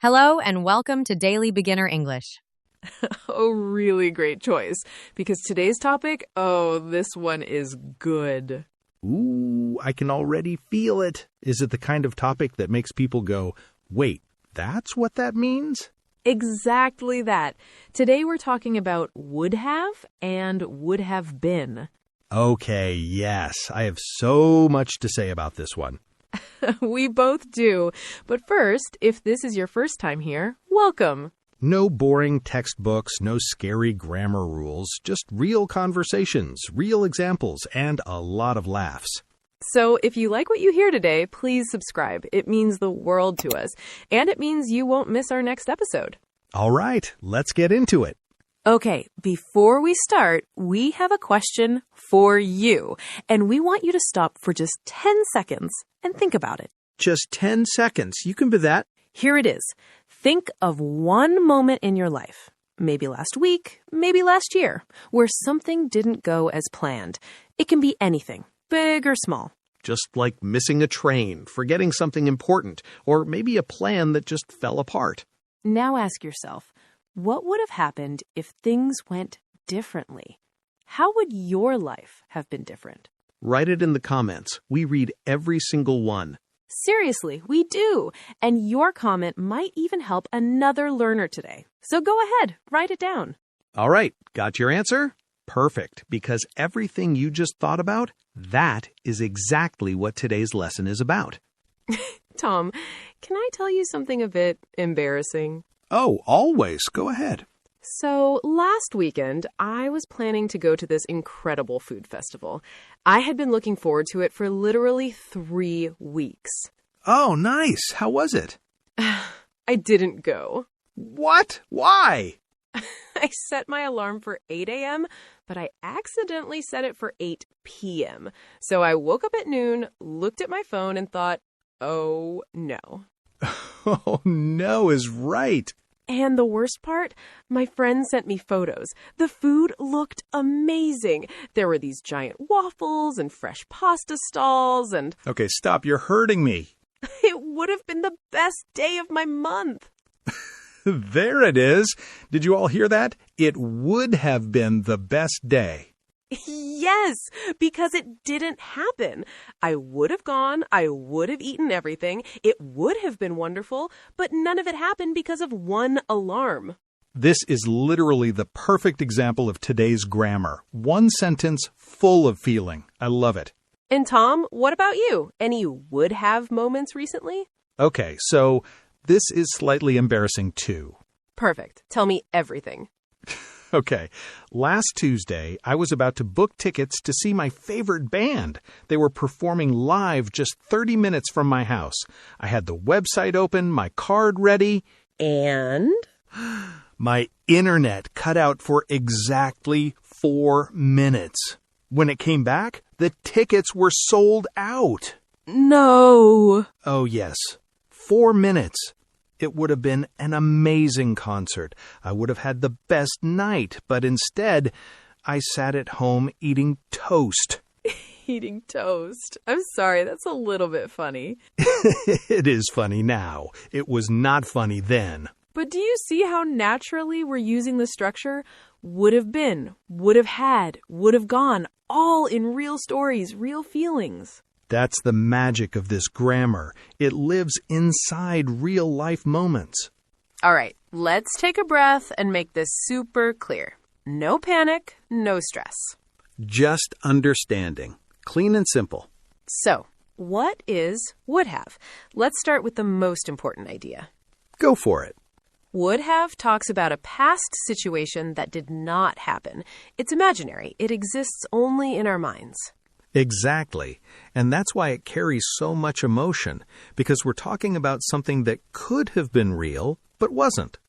Hello and welcome to Daily Beginner English. Oh, really great choice. Because today's topic, this one is good. Ooh, I can already feel it. Is it the kind of topic that makes people go, wait, that's what that means? Exactly that. Today we're talking about would have and would have been. Okay, yes, I have so much to say about this one. We both do. But first, if this is your first time here, welcome. No boring textbooks, no scary grammar rules, just real conversations, real examples, and a lot of laughs. So if you like what you hear today, please subscribe. It means the world to us. And it means you won't miss our next episode. All right, let's get into it. Okay, before we start, we have a question for you. And we want you to stop for just 10 seconds and think about it. Just 10 seconds. You can do that. Here it is. Think of one moment in your life, maybe last week, maybe last year, where something didn't go as planned. It can be anything, big or small. Just like missing a train, forgetting something important, or maybe a plan that just fell apart. Now ask yourself, what would have happened if things went differently? How would your life have been different? Write it in the comments. We read every single one. Seriously, we do. And your comment might even help another learner today. So go ahead, write it down. All right, got your answer? Perfect, because everything you just thought about, that is exactly what today's lesson is about. Tom, can I tell you something a bit embarrassing? Oh, always. Go ahead. So last weekend, I was planning to go to this incredible food festival. I had been looking forward to it for literally 3 weeks. Oh, nice. How was it? I didn't go. What? Why? I set my alarm for 8 a.m., but I accidentally set it for 8 p.m. So I woke up at noon, looked at my phone, and thought, oh, no. Oh, no is right. And the worst part, my friend sent me photos. The food looked amazing. There were these giant waffles and fresh pasta stalls and... Okay, stop. You're hurting me. It would have been the best day of my month. There it is. Did you all hear that? It would have been the best day. Yes, because it didn't happen. I would have gone, I would have eaten everything, it would have been wonderful, but none of it happened because of one alarm. This is literally the perfect example of today's grammar. One sentence full of feeling. I love it. And Tom, what about you? Any would have moments recently? Okay, so this is slightly embarrassing too. Perfect. Tell me everything. Okay, last Tuesday, I was about to book tickets to see my favorite band. They were performing live just 30 minutes from my house. I had the website open, my card ready. And? My internet cut out for exactly 4 minutes. When it came back, the tickets were sold out. No. Oh, yes. 4 minutes. It would have been an amazing concert. I would have had the best night, but instead, I sat at home eating toast. Eating toast. I'm sorry, that's a little bit funny. It is funny now. It was not funny then. But do you see how naturally we're using the structure? Would have been, would have had, would have gone, all in real stories, real feelings. That's the magic of this grammar. It lives inside real-life moments. All right, let's take a breath and make this super clear. No panic, no stress. Just understanding. Clean and simple. So, what is would have? Let's start with the most important idea. Go for it. Would have talks about a past situation that did not happen. It's imaginary. It exists only in our minds. Exactly. And that's why it carries so much emotion, because we're talking about something that could have been real, but wasn't.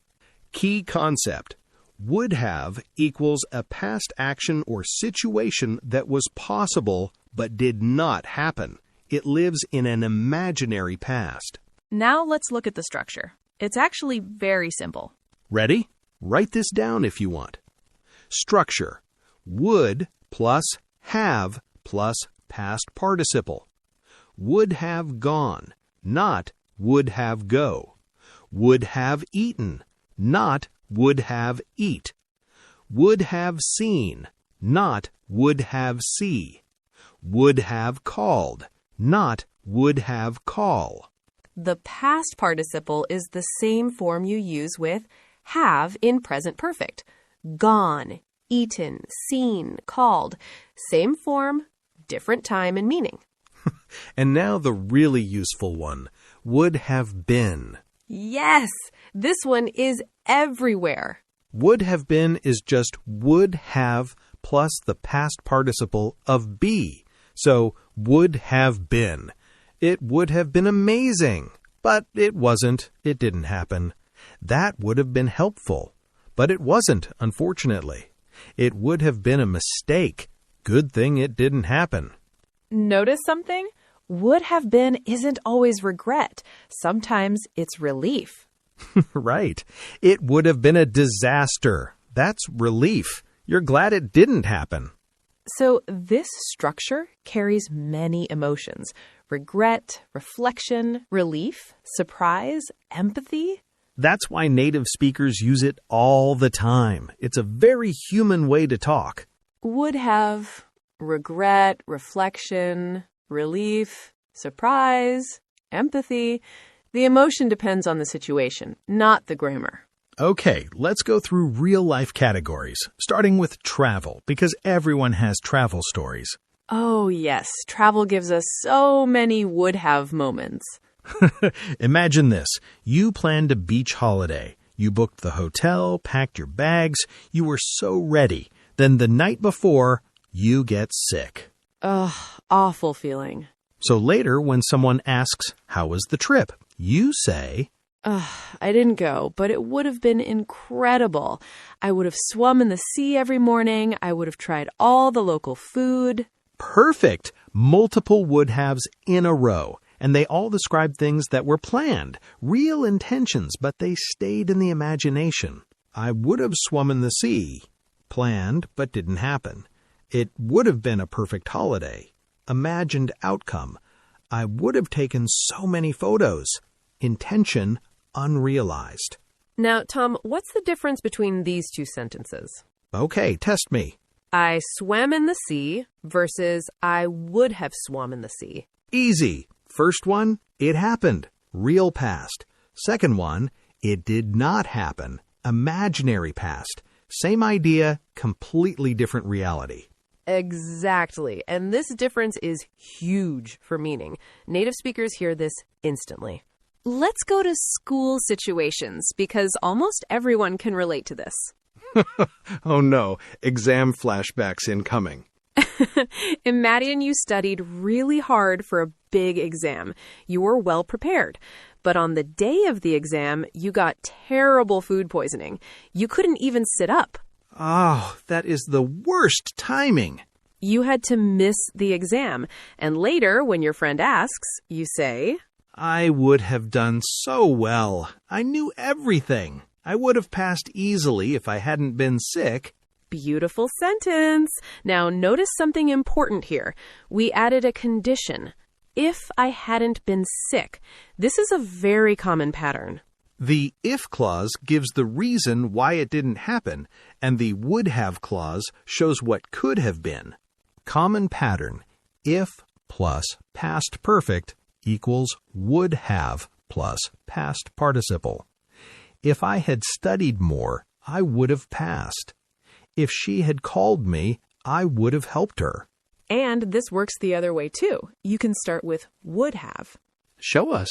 Key concept. Would have equals a past action or situation that was possible, but did not happen. It lives in an imaginary past. Now let's look at the structure. It's actually very simple. Ready? Write this down if you want. Structure. Would plus have plus past participle. Would have gone, not would have go. would have eaten, not would have eat. Would have seen, not would have see. Would have called, not would have call. The past participle is the same form you use with have in present perfect. Gone, eaten, seen, called. Same form, different time and meaning. And now the really useful one, would have been. Yes, this one is everywhere. Would have been is just would have plus the past participle of be. So, would have been. It would have been amazing, but it wasn't. It didn't happen. That would have been helpful, but it wasn't, unfortunately. It would have been a mistake. Good thing it didn't happen. Notice something? Would have been isn't always regret. Sometimes it's relief. Right. It would have been a disaster. That's relief. You're glad it didn't happen. So this structure carries many emotions. Regret, reflection, relief, surprise, empathy. That's why native speakers use it all the time. It's a very human way to talk. Would have, regret, reflection, relief, surprise, empathy. The emotion depends on the situation, not the grammar. Okay, let's go through real-life categories, starting with travel, because everyone has travel stories. Oh, yes. Travel gives us so many would-have moments. Imagine this. You planned a beach holiday. You booked the hotel, packed your bags. You were so ready. Then the night before, you get sick. Ugh, awful feeling. So later, when someone asks, how was the trip? You say, I didn't go, but it would have been incredible. I would have swum in the sea every morning. I would have tried all the local food. perfect. Multiple would-haves in a row. And they all describe things that were planned, real intentions, but they stayed in the imagination. I would have swum in the sea. Planned, but didn't happen. It would have been a perfect holiday. Imagined outcome. I would have taken so many photos. Intention, unrealized. Now, Tom, what's the difference between these two sentences? Okay, test me. I swam in the sea versus I would have swum in the sea. Easy. First one, it happened. Real past. Second one, it did not happen. Imaginary past. Same idea, completely different reality. Exactly. And this difference is huge for meaning. Native speakers hear this instantly. Let's go to school situations because almost everyone can relate to this. Oh no, exam flashbacks incoming. Imagine you studied really hard for a big exam. You were well prepared. But on the day of the exam, you got terrible food poisoning. You couldn't even sit up. Oh, that is the worst timing. You had to miss the exam. And later, when your friend asks, you say, I would have done so well. I knew everything. I would have passed easily if I hadn't been sick. Beautiful sentence. Now, notice something important here. We added a condition. If I hadn't been sick. This is a very common pattern. The if clause gives the reason why it didn't happen, and the would have clause shows what could have been. Common pattern. If plus past perfect equals would have plus past participle. If I had studied more, I would have passed. If she had called me, I would have helped her. And this works the other way, too. You can start with would have. Show us.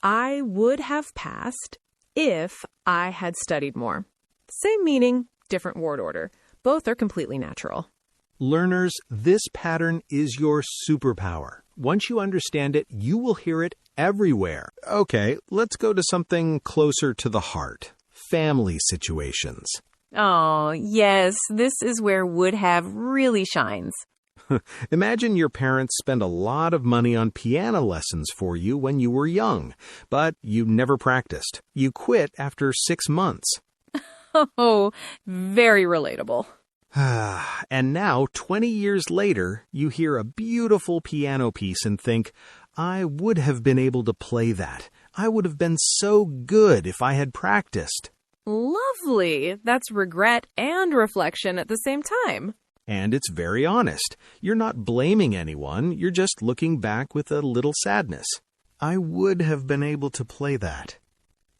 I would have passed if I had studied more. Same meaning, different word order. Both are completely natural. Learners, this pattern is your superpower. Once you understand it, you will hear it everywhere. Okay, let's go to something closer to the heart. Family situations. Oh, yes, this is where would have really shines. Imagine your parents spend a lot of money on piano lessons for you when you were young, but you never practiced. You quit after 6 months. Oh, very relatable. And now, 20 years later, you hear a beautiful piano piece and think, I would have been able to play that. I would have been so good if I had practiced. Lovely. That's regret and reflection at the same time. And it's very honest. You're not blaming anyone. You're just looking back with a little sadness. I would have been able to play that.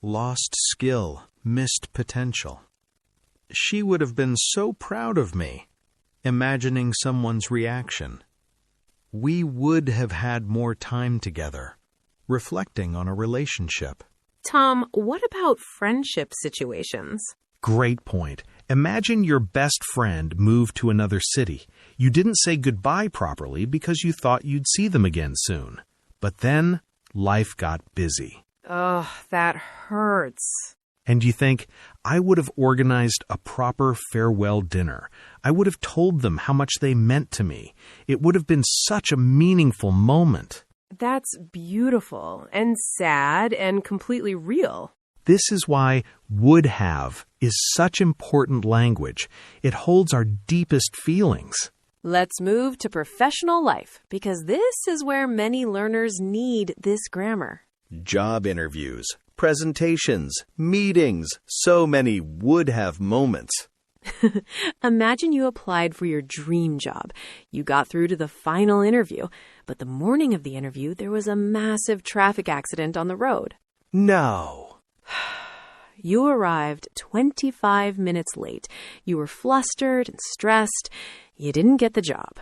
Lost skill, missed potential. She would have been so proud of me. Imagining someone's reaction. We would have had more time together. Reflecting on a relationship. Tom, what about friendship situations? Great point. Imagine your best friend moved to another city. You didn't say goodbye properly because you thought you'd see them again soon. But then, life got busy. Ugh, that hurts. And you think, I would have organized a proper farewell dinner. I would have told them how much they meant to me. It would have been such a meaningful moment. That's beautiful and sad and completely real. This is why would have is such important language. It holds our deepest feelings. Let's move to professional life because this is where many learners need this grammar. Job interviews, presentations, meetings, so many would have moments. Imagine you applied for your dream job. You got through to the final interview, but the morning of the interview, there was a massive traffic accident on the road. No. You arrived 25 minutes late. You were flustered and stressed. You didn't get the job.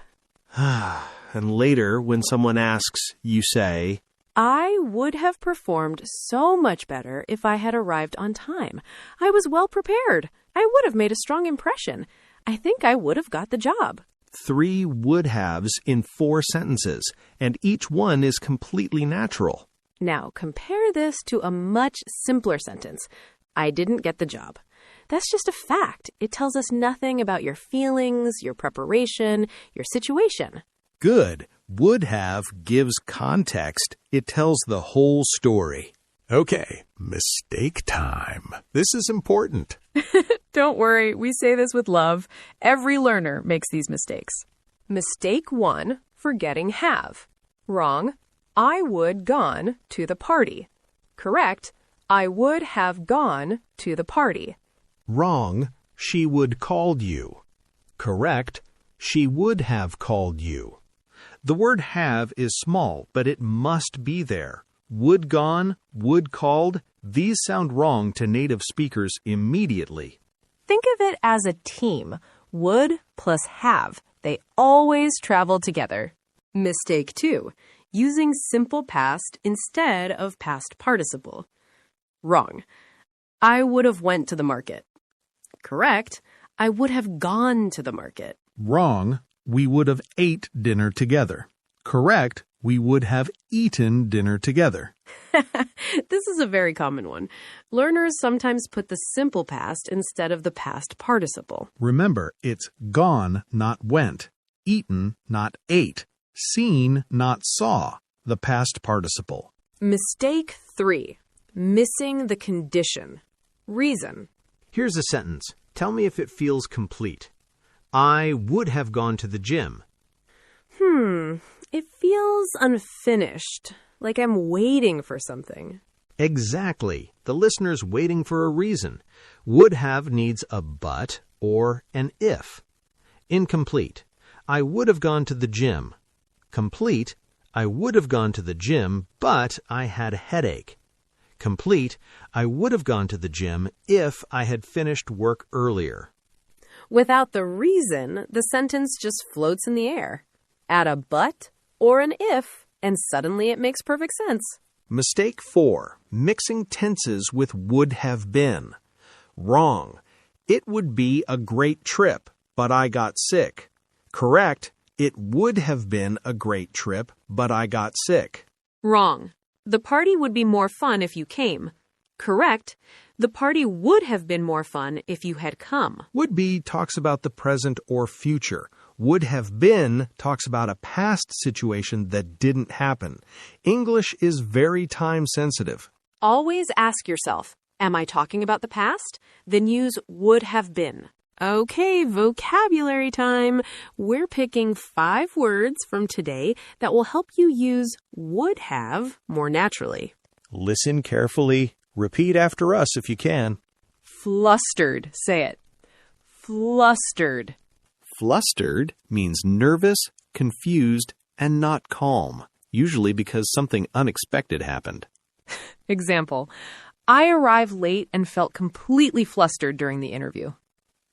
And later, when someone asks, you say, I would have performed so much better if I had arrived on time. I was well prepared. I would have made a strong impression. I think I would have got the job. 3 would haves in 4 sentences, and each one is completely natural. Now, compare this to a much simpler sentence. I didn't get the job. That's just a fact. It tells us nothing about your feelings, your preparation, your situation. Good. Would have gives context. It tells the whole story. Okay, mistake time. This is important. Don't worry, we say this with love. Every learner makes these mistakes. Mistake 1, forgetting have. Wrong. I would gone to the party. Correct. I would have gone to the party. Wrong. She would called you. Correct. She would have called you. The word have is small, but it must be there. Would gone, would called, these sound wrong to native speakers immediately. Think of it as a team. Would plus have. They always travel together. Mistake 2, using simple past instead of past participle. Wrong. I would have went to the market. Correct. I would have gone to the market. Wrong. We would have ate dinner together. Correct. We would have eaten dinner together. This is a very common one. Learners sometimes put the simple past instead of the past participle. Remember, it's gone, not went. Eaten, not ate. Seen, not saw. The past participle. Mistake 3, missing the condition. Reason. Here's a sentence. Tell me if it feels complete. I would have gone to the gym. It feels unfinished, like I'm waiting for something. Exactly. The listener's waiting for a reason. Would have needs a but or an if. Incomplete. I would have gone to the gym. Complete. I would have gone to the gym, but I had a headache. Complete. I would have gone to the gym if I had finished work earlier. Without the reason, the sentence just floats in the air. Add a but or an if, and suddenly it makes perfect sense. Mistake 4. Mixing tenses with would have been. Wrong. It would be a great trip, but I got sick. Correct. It would have been a great trip, but I got sick. Wrong. The party would be more fun if you came. Correct. The party would have been more fun if you had come. Would be talks about the present or future. Would have been talks about a past situation that didn't happen. English is very time sensitive. Always ask yourself, am I talking about the past? Then use would have been. Okay, vocabulary time. We're picking 5 words from today that will help you use would have more naturally. Listen carefully. Repeat after us if you can. Flustered. Say it. Flustered. Flustered means nervous, confused, and not calm, usually because something unexpected happened. Example. I arrived late and felt completely flustered during the interview.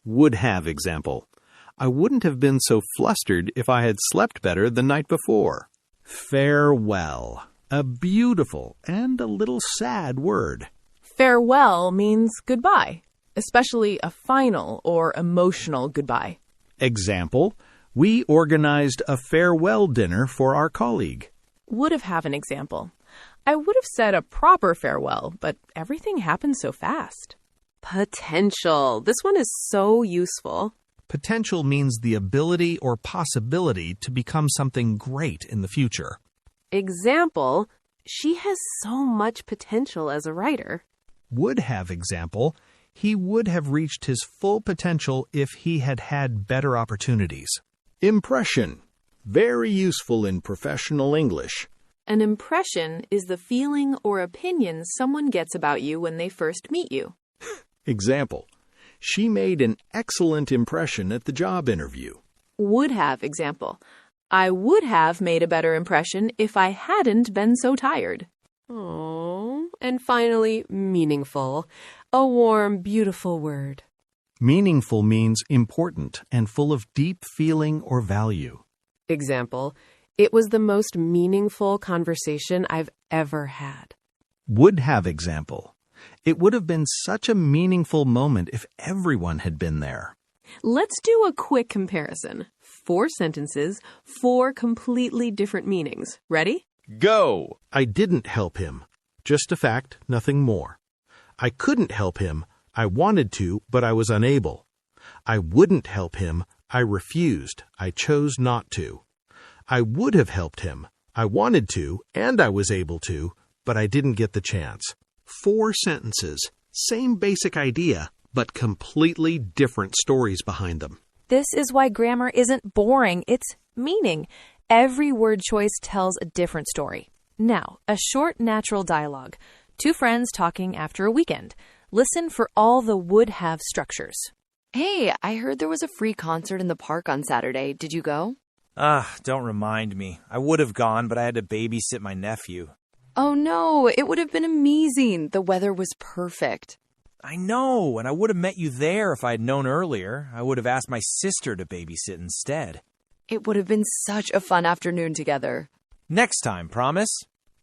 Would have example. I wouldn't have been so flustered if I had slept better the night before. Farewell. A beautiful and a little sad word. Farewell means goodbye, especially a final or emotional goodbye. Example, we organized a farewell dinner for our colleague. Would have an example. I would have said a proper farewell, but everything happened so fast. Potential. This one is so useful. Potential means the ability or possibility to become something great in the future. Example, she has so much potential as a writer. Would have example, he would have reached his full potential if he had had better opportunities. Impression. Very useful in professional English. An impression is the feeling or opinion someone gets about you when they first meet you. Example. She made an excellent impression at the job interview. Would have example. I would have made a better impression if I hadn't been so tired. Oh, and finally, meaningful. A warm, beautiful word. Meaningful means important and full of deep feeling or value. Example, it was the most meaningful conversation I've ever had. Would have example. It would have been such a meaningful moment if everyone had been there. Let's do a quick comparison. 4 sentences, 4 completely different meanings. Ready? Go! I didn't help him. Just a fact, nothing more. I couldn't help him. I wanted to, but I was unable. I wouldn't help him. I refused. I chose not to. I would have helped him. I wanted to, and I was able to, but I didn't get the chance. 4 sentences, same basic idea, but completely different stories behind them. This is why grammar isn't boring, it's meaning. Every word choice tells a different story. Now, a short natural dialogue. 2 friends talking after a weekend. Listen for all the would-have structures. Hey, I heard there was a free concert in the park on Saturday. Did you go? Don't remind me. I would have gone, but I had to babysit my nephew. Oh no, it would have been amazing. The weather was perfect. I know, and I would have met you there if I had known earlier. I would have asked my sister to babysit instead. It would have been such a fun afternoon together. Next time, promise?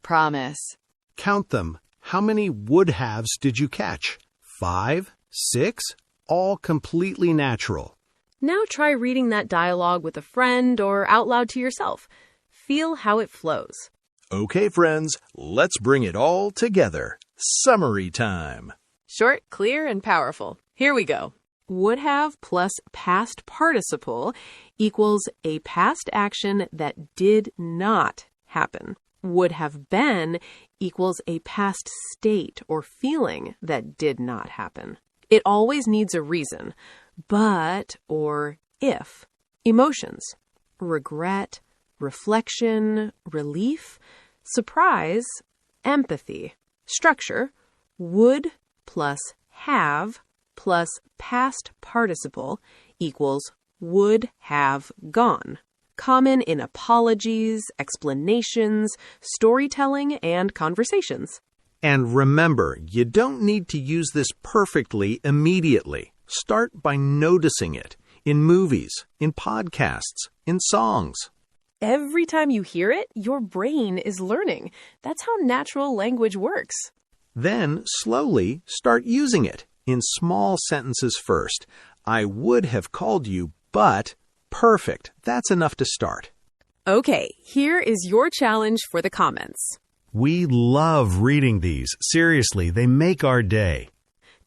Promise. Count them. How many would-haves did you catch? 5? 6? All completely natural. Now try reading that dialogue with a friend or out loud to yourself. Feel how it flows. Okay, friends, let's bring it all together. Summary time. Short, clear, and powerful. Here we go. Would have plus past participle equals a past action that did not happen. Would have been equals a past state or feeling that did not happen. It always needs a reason. But or if. Emotions. Regret, reflection, relief, surprise, empathy. Structure. Would plus have plus past participle equals would have gone. Common in apologies, explanations, storytelling, and conversations. And remember, you don't need to use this perfectly immediately. Start by noticing it in movies, in podcasts, in songs. Every time you hear it, your brain is learning. That's how natural language works. Then, slowly, start using it in small sentences first. I would have called you, but perfect. That's enough to start. Okay, here is your challenge for the comments. We love reading these. Seriously, they make our day.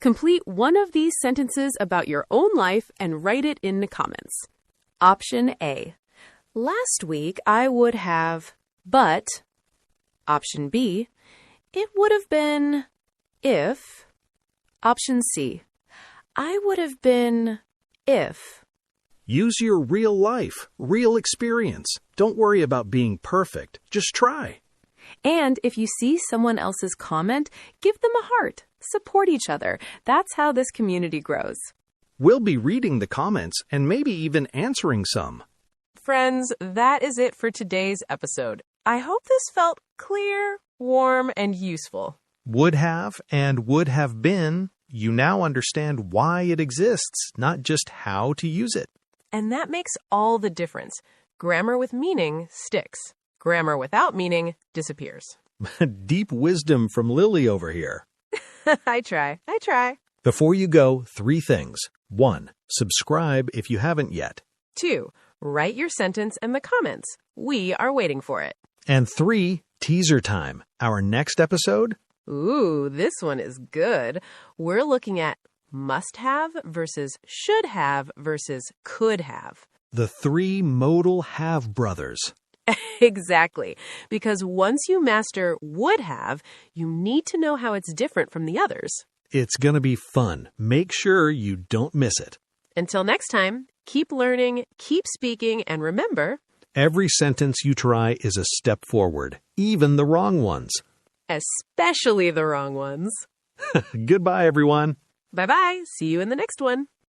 Complete one of these sentences about your own life and write it in the comments. Option A. Last week I would have, but. Option B. It would have been, if. Option C. I would have been, if. Use your real life, real experience. Don't worry about being perfect. Just try. And if you see someone else's comment, give them a heart. Support each other. That's how this community grows. We'll be reading the comments and maybe even answering some. Friends, that is it for today's episode. I hope this felt clear, warm, and useful. Would have and would have been, you now understand why it exists, not just how to use it. And that makes all the difference. Grammar with meaning sticks. Grammar without meaning disappears. Deep wisdom from Lily over here. I try. Before you go, 3 things. 1. Subscribe if you haven't yet. 2. Write your sentence in the comments. We are waiting for it. And 3. Teaser time. Our next episode? Ooh, this one is good. We're looking at must have versus should have versus could have. The 3 modal have brothers. Exactly. Because once you master would have, you need to know how it's different from the others. It's going to be fun. Make sure you don't miss it. Until next time, keep learning, keep speaking, and remember, every sentence you try is a step forward, even the wrong ones. Especially the wrong ones. Goodbye, everyone. Bye-bye. See you in the next one.